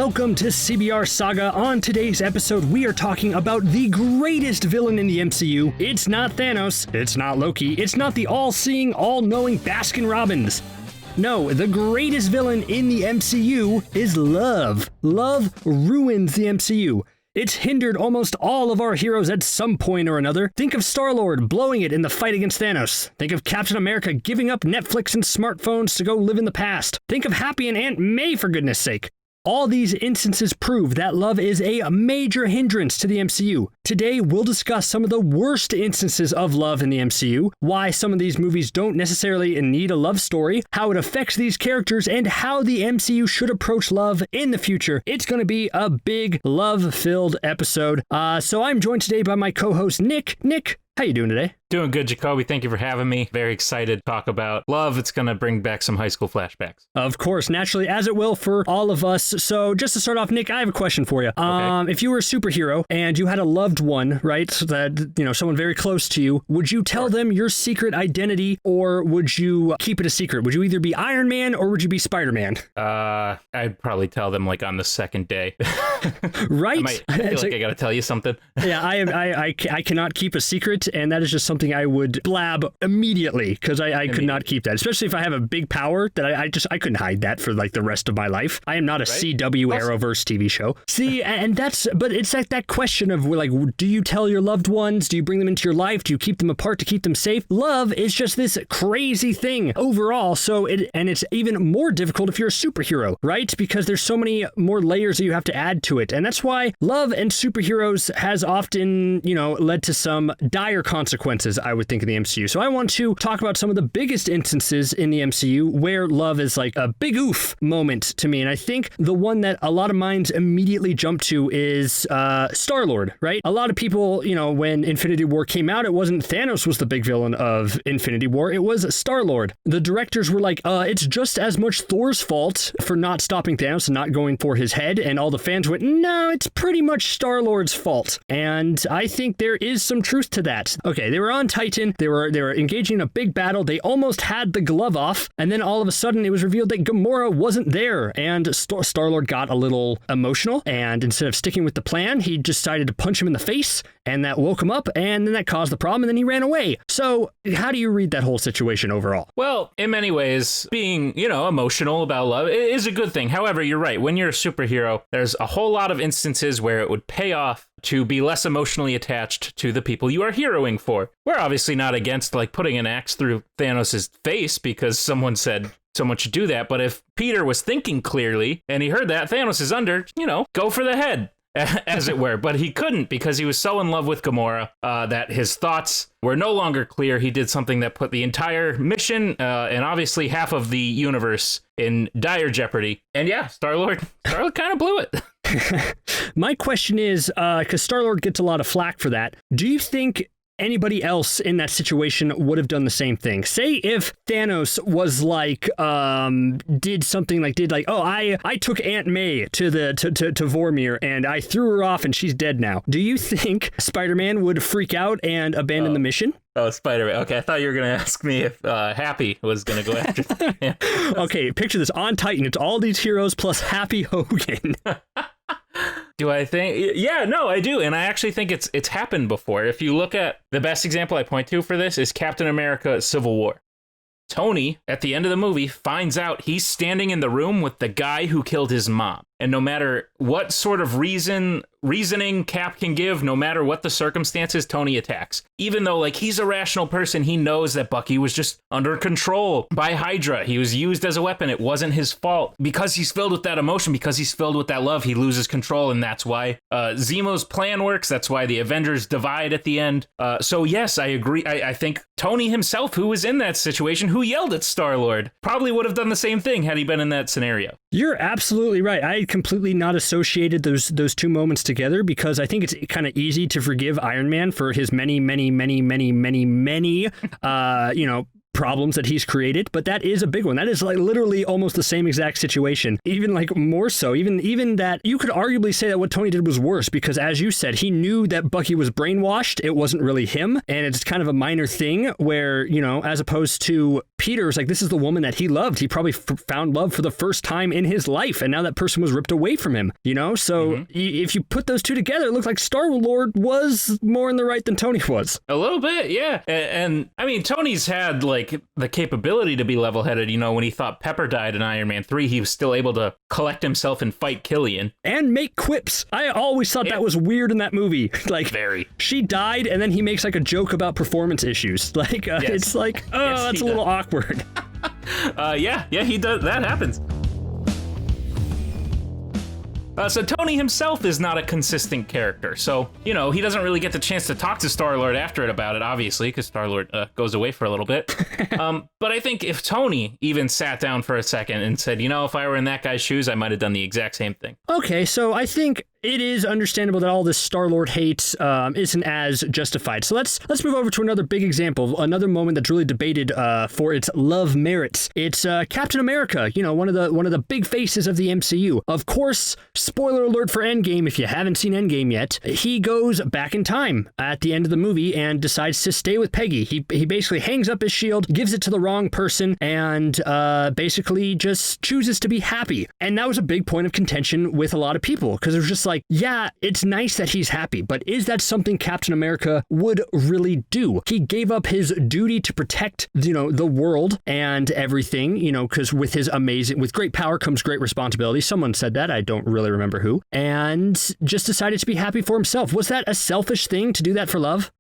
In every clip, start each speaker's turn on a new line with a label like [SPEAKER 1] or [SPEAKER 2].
[SPEAKER 1] Welcome to CBR Saga. On today's episode, we are talking about the greatest villain in the MCU. It's not Thanos, it's not Loki, it's not the all-seeing, all-knowing Baskin-Robbins. No, the greatest villain in the MCU is love. Love ruins the MCU. It's hindered almost all of our heroes at some point or another. Think of Star-Lord blowing it in the fight against Thanos. Think of Captain America giving up Netflix and smartphones to go live in the past. Think of Happy and Aunt May, for goodness sake. All these instances prove that love is a major hindrance to the MCU. Today, we'll discuss some of the worst instances of love in the MCU, why some of these movies don't necessarily need a love story, how it affects these characters, and how the MCU should approach love in the future. It's going to be a big love-filled episode. So I'm joined today by my co-host, Nick. Nick, how you doing today?
[SPEAKER 2] Doing good, Jacoby. Thank you for having me. Very excited to talk about love. It's going to bring back some high school flashbacks.
[SPEAKER 1] Of course, naturally, as it will for all of us. So just to start off, Nick, I have a question for you.
[SPEAKER 2] Okay.
[SPEAKER 1] If you were a superhero and you had a loved one, right, that, you know, someone very close to you, would you tell them your secret identity or would you keep it a secret? Would you either be Iron Man or would you be Spider-Man?
[SPEAKER 2] I'd probably tell them like on the second day.
[SPEAKER 1] Right?
[SPEAKER 2] I feel like I got to tell you something.
[SPEAKER 1] Yeah, I cannot keep a secret, and that is just something I would blab immediately because I could not keep that, especially if I have a big power that I couldn't hide that for like the rest of my life. I am not a CW Arrowverse TV show. See, and but it's like that question of like, do you tell your loved ones? Do you bring them into your life? Do you keep them apart to keep them safe? Love is just this crazy thing overall. So it's even more difficult if you're a superhero, right? Because there's so many more layers that you have to add to it. And that's why love and superheroes has often, led to some dire consequences, I would think, in the MCU. So I want to talk about some of the biggest instances in the MCU where love is like a big oof moment to me. And I think the one that a lot of minds immediately jump to is Star-Lord, right? A lot of people, when Infinity War came out, it wasn't Thanos was the big villain of Infinity War. It was Star-Lord. The directors were like, it's just as much Thor's fault for not stopping Thanos and not going for his head. And all the fans went, no, it's pretty much Star-Lord's fault. And I think there is some truth to that. Okay, they were on Titan. They were engaging in a big battle. They almost had the glove off. And then all of a sudden it was revealed that Gamora wasn't there. And Star-Lord got a little emotional. And instead of sticking with the plan, he decided to punch him in the face. And that woke him up. And then that caused the problem. And then he ran away. So how do you read that whole situation overall?
[SPEAKER 2] Well, in many ways, being, emotional about love is a good thing. However, you're right. When you're a superhero, there's a whole lot of instances where it would pay off to be less emotionally attached to the people you are heroing for. We're obviously not against like putting an axe through Thanos' face because someone said someone should do that. But if Peter was thinking clearly and he heard that Thanos is under, go for the head, as it were. But he couldn't because he was so in love with Gamora that his thoughts were no longer clear. He did something that put the entire mission and obviously half of the universe in dire jeopardy. And yeah, Star-Lord kind of blew it.
[SPEAKER 1] My question is, because Star-Lord gets a lot of flack for that, do you think anybody else in that situation would have done the same thing? Say if Thanos was like, I took Aunt May to Vormir and I threw her off and she's dead now. Do you think Spider-Man would freak out and abandon the mission?
[SPEAKER 2] Oh, Spider-Man. Okay, I thought you were going to ask me if Happy was going to go after them.
[SPEAKER 1] Okay, picture this. On Titan, it's all these heroes plus Happy Hogan.
[SPEAKER 2] Do I think? Yeah, no, I do. And I actually think it's happened before. If you look at the best example I point to for this is Captain America Civil War. Tony, at the end of the movie, finds out he's standing in the room with the guy who killed his mom. And no matter what sort of reasoning Cap can give, no matter what the circumstances, Tony attacks. Even though, he's a rational person, he knows that Bucky was just under control by Hydra. He was used as a weapon. It wasn't his fault. Because he's filled with that emotion, because he's filled with that love, he loses control, and that's why Zemo's plan works. That's why the Avengers divide at the end. So yes, I agree. I think Tony himself, who was in that situation, who yelled at Star-Lord, probably would have done the same thing had he been in that scenario.
[SPEAKER 1] You're absolutely right. I completely not associated those two moments together because I think it's kind of easy to forgive Iron Man for his many problems that he's created, but that is a big one. That is literally almost the same exact situation, even more so, even that you could arguably say that what Tony did was worse because, as you said, he knew that Bucky was brainwashed. It wasn't really him, and it's kind of a minor thing where, as opposed to Peter was like, this is the woman that he loved. He probably found love for the first time in his life, and now that person was ripped away from him, you know? So if you put those two together, it looked like Star-Lord was more in the right than Tony was.
[SPEAKER 2] A little bit, yeah. And I mean, Tony's had like the capability to be level-headed. You know, when he thought Pepper died in Iron Man 3, he was still able to collect himself and fight Killian.
[SPEAKER 1] And make quips. I always thought that was weird in that movie. Like,
[SPEAKER 2] very.
[SPEAKER 1] She died, and then he makes like a joke about performance issues. Like, it's like, that's a little awkward.
[SPEAKER 2] Yeah, he does. That happens. So Tony himself is not a consistent character. So, you know, he doesn't really get the chance to talk to Star-Lord after it about it, obviously, because Star-Lord goes away for a little bit. But I think if Tony even sat down for a second and said, you know, if I were in that guy's shoes, I might have done the exact same thing.
[SPEAKER 1] Okay, so I think it is understandable that all this Star-Lord hate isn't as justified. So let's move over to another big example, another moment that's really debated for its love merits. It's Captain America, you know, one of the big faces of the MCU. Of course, spoiler alert for Endgame, if you haven't seen Endgame yet, he goes back in time at the end of the movie and decides to stay with Peggy. He basically hangs up his shield, gives it to the wrong person, and basically just chooses to be happy. And that was a big point of contention with a lot of people, because it was just like, yeah, it's nice that he's happy, but is that something Captain America would really do? He gave up his duty to protect, you know, the world and everything, you know, because with great power comes great responsibility. Someone said that, I don't really remember who, and just decided to be happy for himself. Was that a selfish thing to do that for love?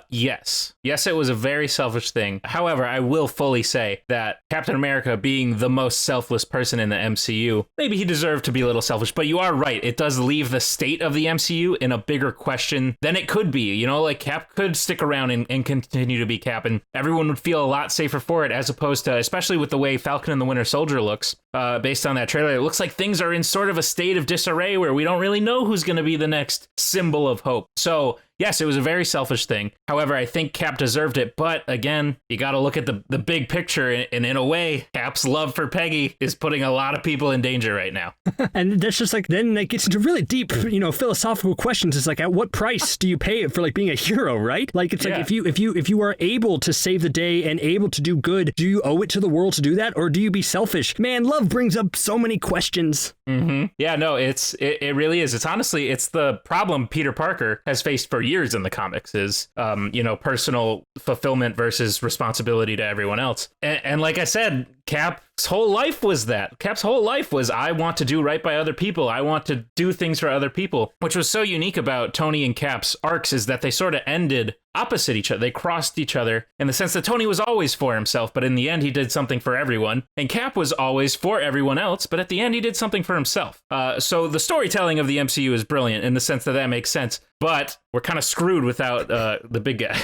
[SPEAKER 2] Yes. Yes, it was a very selfish thing. However, I will fully say that Captain America, being the most selfless person in the MCU, maybe he deserved to be a little selfish, but you are right. It does leave the state of the MCU in a bigger question than it could be. You know, like Cap could stick around and continue to be Cap, and everyone would feel a lot safer for it, as opposed to, especially with the way Falcon and the Winter Soldier looks, based on that trailer, it looks like things are in sort of a state of disarray where we don't really know who's going to be the next symbol of hope. So yes, it was a very selfish thing. However, I think Cap deserved it. But again, you got to look at the big picture. And in a way, Cap's love for Peggy is putting a lot of people in danger right now.
[SPEAKER 1] And that's just like, then it gets into really deep, you know, philosophical questions. It's like, at what price do you pay it for like being a hero, right? Like, it's like, if you are able to save the day and able to do good, do you owe it to the world to do that? Or do you be selfish? Man, love brings up so many questions.
[SPEAKER 2] Mm-hmm. Yeah, no, it really is. It's honestly, it's the problem Peter Parker has faced for years in the comics is, you know, personal fulfillment versus responsibility to everyone else. And like I said, Cap's whole life was that. Cap's whole life was, I want to do right by other people. I want to do things for other people. Which was so unique about Tony and Cap's arcs is that they sort of ended opposite each other. They crossed each other in the sense that Tony was always for himself, but in the end he did something for everyone. And Cap was always for everyone else, but at the end he did something for himself. So the storytelling of the MCU is brilliant in the sense that makes sense. But we're kind of screwed without the big guy.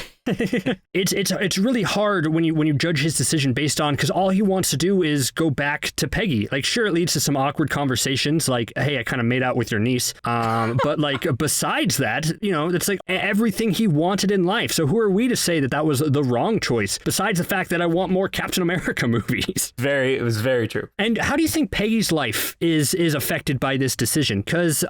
[SPEAKER 1] It's really hard when you judge his decision based on, because all he wants to do is go back to Peggy. Like, sure, it leads to some awkward conversations, like, hey, I kind of made out with your niece. But like, besides that, you know, it's like everything he wanted in life. So who are we to say that was the wrong choice? Besides the fact that I want more Captain America movies.
[SPEAKER 2] It was very true.
[SPEAKER 1] And how do you think Peggy's life is affected by this decision? Because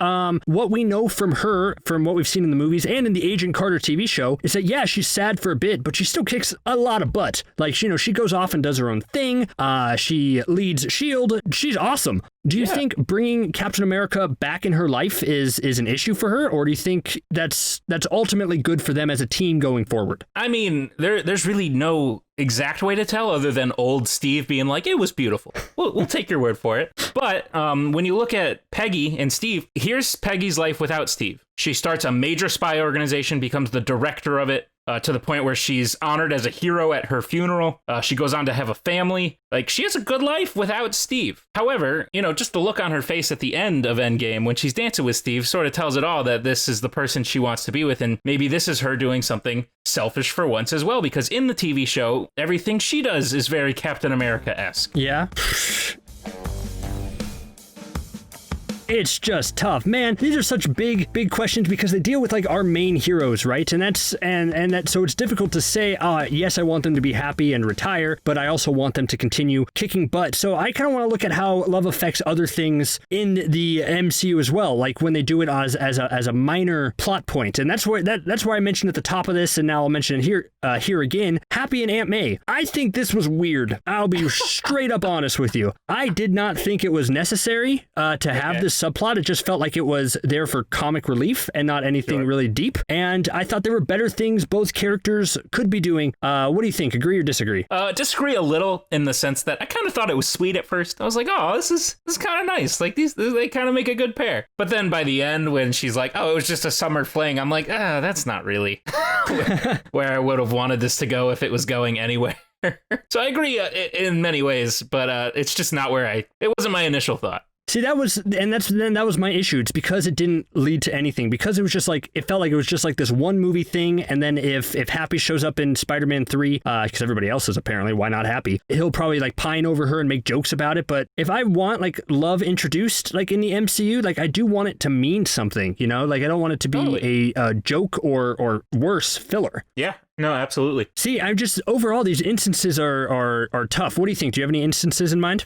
[SPEAKER 1] what we know from her, from what we've seen in the movies and in the Agent Carter TV show, is that, yeah, she's sad for a bit, but she still kicks a lot of butt. Like, you know, she goes off and does her own thing. She leads S.H.I.E.L.D. She's awesome. Do you think bringing Captain America back in her life is an issue for her, or do you think that's ultimately good for them as a team going forward?
[SPEAKER 2] I mean, there's really no exact way to tell other than old Steve being like, it was beautiful. We'll take your word for it. But when you look at Peggy and Steve, here's Peggy's life without Steve. She starts a major spy organization, becomes the director of it, to the point where she's honored as a hero at her funeral. She goes on to have a family. Like, she has a good life without Steve. However, you know, just the look on her face at the end of Endgame when she's dancing with Steve sort of tells it all, that this is the person she wants to be with. And maybe this is her doing something selfish for once as well, because in the TV show, everything she does is very Captain America-esque.
[SPEAKER 1] Yeah. It's just tough, man. These are such big questions because they deal with like our main heroes, right? And so it's difficult to say, yes, I want them to be happy and retire, but I also want them to continue kicking butt. So I kind of want to look at how love affects other things in the MCU as well, like when they do it as a minor plot point. And that's why I mentioned at the top of this, and now I'll mention it here again. Happy and Aunt May. I think this was weird. I'll be straight up honest with you. I did not think it was necessary to have this subplot. It just felt like it was there for comic relief and not anything really deep. And I thought there were better things both characters could be doing. What do you think? Agree or disagree?
[SPEAKER 2] Disagree a little in the sense that I kind of thought it was sweet at first. I was like, oh, this is kind of nice. Like they kind of make a good pair. But then by the end, when she's like, oh, it was just a summer fling, I'm like, that's not really where I would have wanted this to go if it was going anywhere. So I agree in many ways, but it's just not where it wasn't my initial thought.
[SPEAKER 1] See, that was my issue. It's because it didn't lead to anything, because it was just like, it felt like it was just like this one movie thing. And then if Happy shows up in Spider-Man 3, because everybody else is apparently, why not Happy? He'll probably like pine over her and make jokes about it. But if I want like love introduced like in the MCU, like I do want it to mean something, you know, like I don't want it to be a joke or worse filler.
[SPEAKER 2] Yeah. No, absolutely.
[SPEAKER 1] See, I'm just overall, these instances are tough. What do you think? Do you have any instances in mind?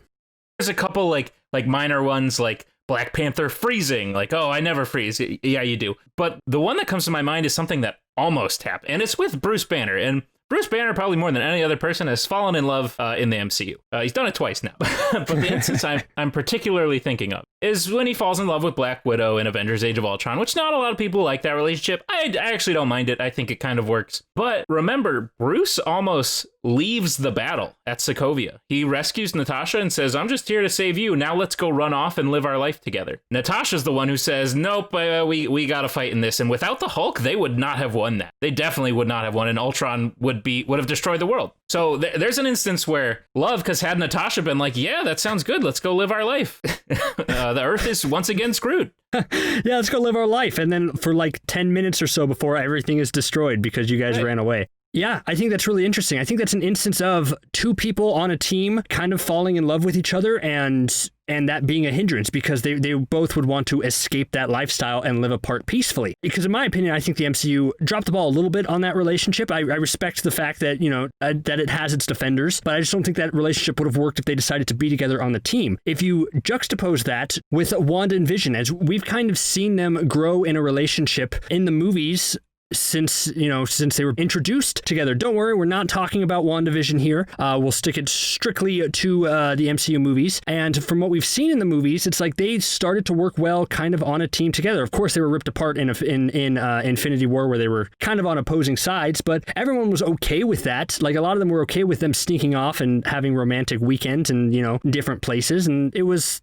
[SPEAKER 2] There's a couple like minor ones, like Black Panther freezing, like, oh, I never freeze. Yeah, you do. But the one that comes to my mind is something that almost happened, and it's with Bruce Banner. And Bruce Banner, probably more than any other person, has fallen in love in the MCU. He's done it twice now. But the instance I'm particularly thinking of is when he falls in love with Black Widow in Avengers Age of Ultron, which not a lot of people like that relationship. I actually don't mind it. I think it kind of works. But remember, Bruce almost leaves the battle at Sokovia. He rescues Natasha and says, I'm just here to save you. Now let's go run off and live our life together. Natasha's the one who says, nope, we got to fight in this. And without the Hulk, they would not have won that. They definitely would not have won, and Ultron would have destroyed the world. So there's an instance where love has had Natasha been like, yeah, that sounds good. Let's go live our life. The Earth is once again screwed.
[SPEAKER 1] Yeah, let's go live our life. And then for like 10 minutes or so before everything is destroyed because you guys ran away. Yeah, I think that's really interesting. I think that's an instance of two people on a team kind of falling in love with each other and that being a hindrance because they both would want to escape that lifestyle and live apart peacefully. Because in my opinion, I think the MCU dropped the ball a little bit on that relationship. I respect the fact that, you know, that it has its defenders, but I just don't think that relationship would have worked if they decided to be together on the team. If you juxtapose that with Wanda and Vision, as we've kind of seen them grow in a relationship in the movies, since they were introduced together. Don't worry, we're not talking about WandaVision here. We'll stick it strictly to the MCU movies. And from what we've seen in the movies, it's like they started to work well kind of on a team together. Of course, they were ripped apart in Infinity War where they were kind of on opposing sides, but everyone was okay with that. Like a lot of them were okay with them sneaking off and having romantic weekends and, you know, different places. And it was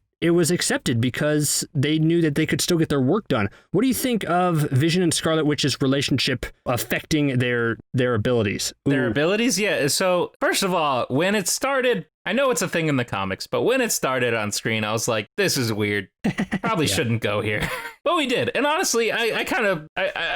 [SPEAKER 1] accepted because they knew that they could still get their work done. What do you think of Vision and Scarlet Witch's relationship affecting their abilities?
[SPEAKER 2] Their abilities? Yeah. So first of all, when it started, I know it's a thing in the comics, but when it started on screen, I was like, this is weird. Probably shouldn't go here. But we did. And honestly, I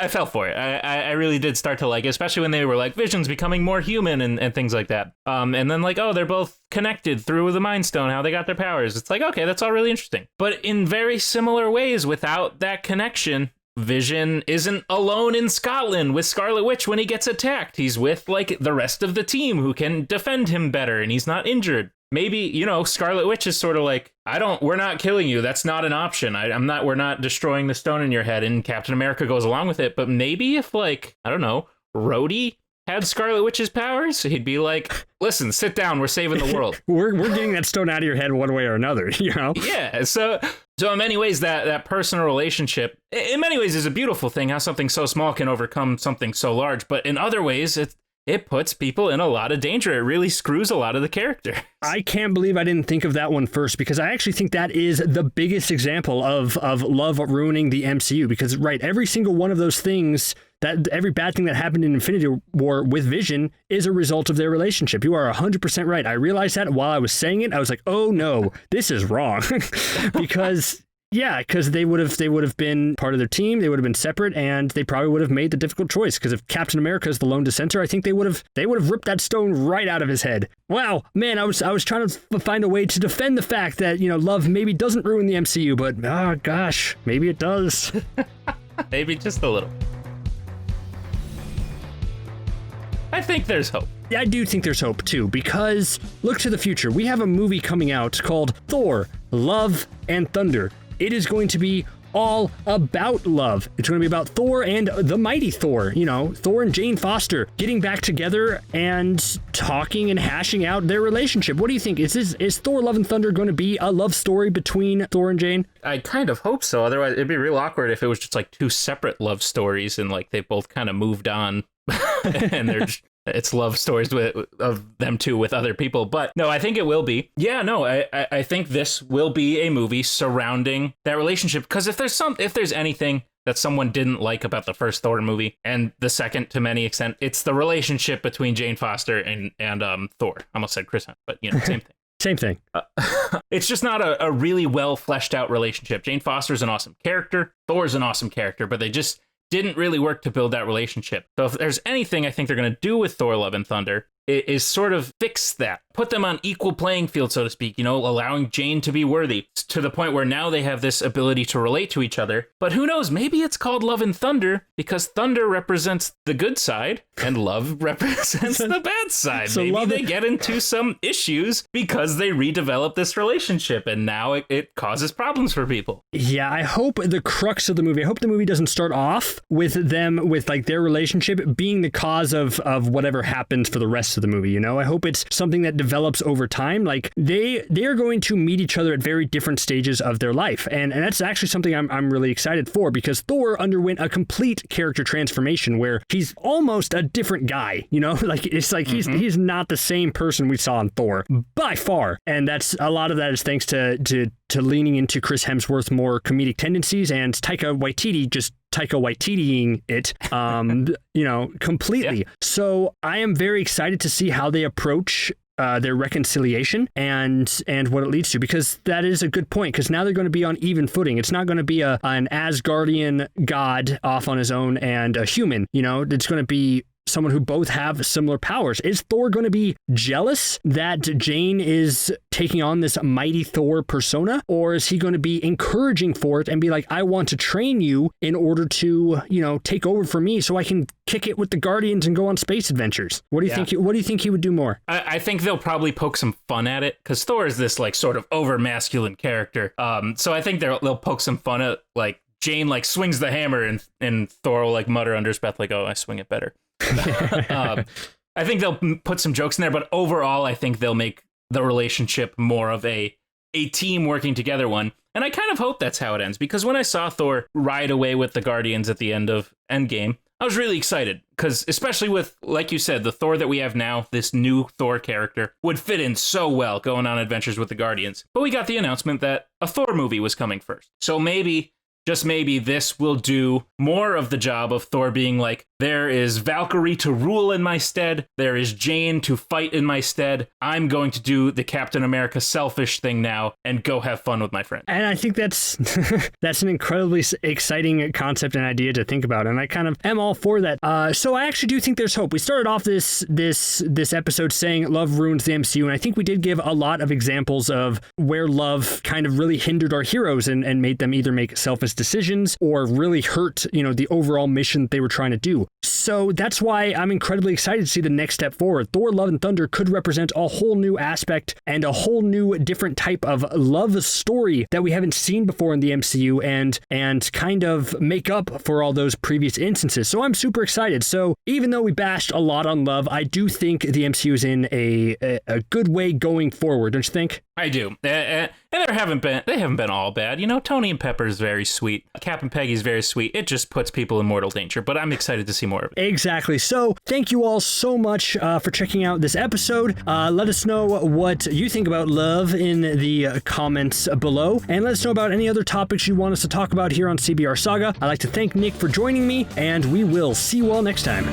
[SPEAKER 2] fell for it. I really did start to like it, especially when they were like, Vision's becoming more human and things like that. And then like, oh, they're both connected through the Mind Stone, how they got their powers. It's like, okay, that's all really interesting. But in very similar ways, without that connection, Vision isn't alone in Scotland with Scarlet Witch when he gets attacked. He's with like the rest of the team who can defend him better and he's not injured. Maybe, you know, Scarlet Witch is sort of like, we're not killing you. That's not an option. We're not destroying the stone in your head. And Captain America goes along with it. But maybe if like, I don't know, Rhodey had Scarlet Witch's powers, he'd be like, listen, sit down. We're saving the world.
[SPEAKER 1] we're getting that stone out of your head one way or another, you know?
[SPEAKER 2] Yeah. So in many ways, that personal relationship, in many ways, is a beautiful thing, how something so small can overcome something so large. But in other ways, it puts people in a lot of danger. It really screws a lot of the character.
[SPEAKER 1] I can't believe I didn't think of that one first, because I actually think that is the biggest example of love ruining the MCU. Because, right, every single one of those things, that every bad thing that happened in Infinity War with Vision is a result of their relationship. You are 100% right. I realized that while I was saying it, I was like, oh no, this is wrong. Because Yeah, because they would have been part of their team. They would have been separate, and they probably would have made the difficult choice. Because if Captain America is the lone dissenter, I think they would have ripped that stone right out of his head. Wow, man, I was trying to find a way to defend the fact that love maybe doesn't ruin the MCU, but oh gosh, maybe it does.
[SPEAKER 2] Maybe just a little. I think there's hope.
[SPEAKER 1] I do think there's hope too, because look to the future. We have a movie coming out called Thor, Love and Thunder. It is going to be all about love. It's going to be about Thor and the mighty Thor, Thor and Jane Foster getting back together and talking and hashing out their relationship. What do you think? Is Thor, Love and Thunder going to be a love story between Thor and Jane?
[SPEAKER 2] I kind of hope so. Otherwise, it'd be real awkward if it was just like two separate love stories and like they both kind of moved on and it's love stories of them two with other people. But no, I think it will be. Yeah, no, I think this will be a movie surrounding that relationship. Because if there's anything that someone didn't like about the first Thor movie and the second to many extent, it's the relationship between Jane Foster and Thor. I almost said Chris Hunt, but same thing.
[SPEAKER 1] Same thing.
[SPEAKER 2] It's just not a really well fleshed out relationship. Jane Foster's an awesome character. Thor's an awesome character, but they just didn't really work to build that relationship. So if there's anything I think they're going to do with Thor, Love and Thunder, it is sort of fix that. Put them on equal playing field, so to speak, allowing Jane to be worthy to the point where now they have this ability to relate to each other. But who knows? Maybe it's called Love and Thunder because thunder represents the good side and love represents the bad side. So maybe they get into some issues because they redevelop this relationship and now it causes problems for people.
[SPEAKER 1] Yeah, I hope the crux of the movie, I hope the movie doesn't start off with them, with like their relationship being the cause of whatever happens for the rest of the movie. I hope it's something that develops over time. Like they are going to meet each other at very different stages of their life. And that's actually something I'm really excited for, because Thor underwent a complete character transformation where he's almost a different guy, like it's like he's not the same person we saw in Thor by far. And that's a lot of that is thanks to leaning into Chris Hemsworth's more comedic tendencies and Taika Waititiing it, completely. Yeah. So I am very excited to see how they approach their reconciliation and what it leads to, because that is a good point, because now they're going to be on even footing. It's not going to be an Asgardian god off on his own and a human, it's going to be someone who both have similar powers. Is Thor going to be jealous that Jane is taking on this mighty Thor persona? Or is he going to be encouraging for it and be like, I want to train you in order to, take over for me so I can kick it with the Guardians and go on space adventures? What do you think? What do you think he would do more?
[SPEAKER 2] I think they'll probably poke some fun at it, because Thor is this like sort of over masculine character. So I think they'll poke some fun at like Jane like swings the hammer and Thor will like mutter under his breath like, oh, I swing it better. I think they'll put some jokes in there, but overall, I think they'll make the relationship more of a team working together one. And I kind of hope that's how it ends, because when I saw Thor ride away with the Guardians at the end of Endgame, I was really excited, because especially with, like you said, the Thor that we have now, this new Thor character would fit in so well going on adventures with the Guardians. But we got the announcement that a Thor movie was coming first. So maybe, just maybe, this will do more of the job of Thor being like, there is Valkyrie to rule in my stead. There is Jane to fight in my stead. I'm going to do the Captain America selfish thing now and go have fun with my friends.
[SPEAKER 1] And I think that's that's an incredibly exciting concept and idea to think about. And I kind of am all for that. So I actually do think there's hope. We started off this episode saying love ruins the MCU. And I think we did give a lot of examples of where love kind of really hindered our heroes and made them either make selfish decisions or really hurt, the overall mission that they were trying to do. So that's why I'm incredibly excited to see the next step forward. Thor, Love and Thunder could represent a whole new aspect and a whole new different type of love story that we haven't seen before in the MCU and kind of make up for all those previous instances. So I'm super excited. So even though we bashed a lot on love, I do think the MCU is in a good way going forward, don't you think?
[SPEAKER 2] I do. And they haven't been all bad. Tony and Pepper is very sweet. Cap and Peggy is very sweet. It just puts people in mortal danger, but I'm excited to see more of it.
[SPEAKER 1] Exactly. So thank you all so much for checking out this episode. Let us know what you think about love in the comments below, and let us know about any other topics you want us to talk about here on CBR Saga. I'd like to thank Nick for joining me, and we will see you all next time.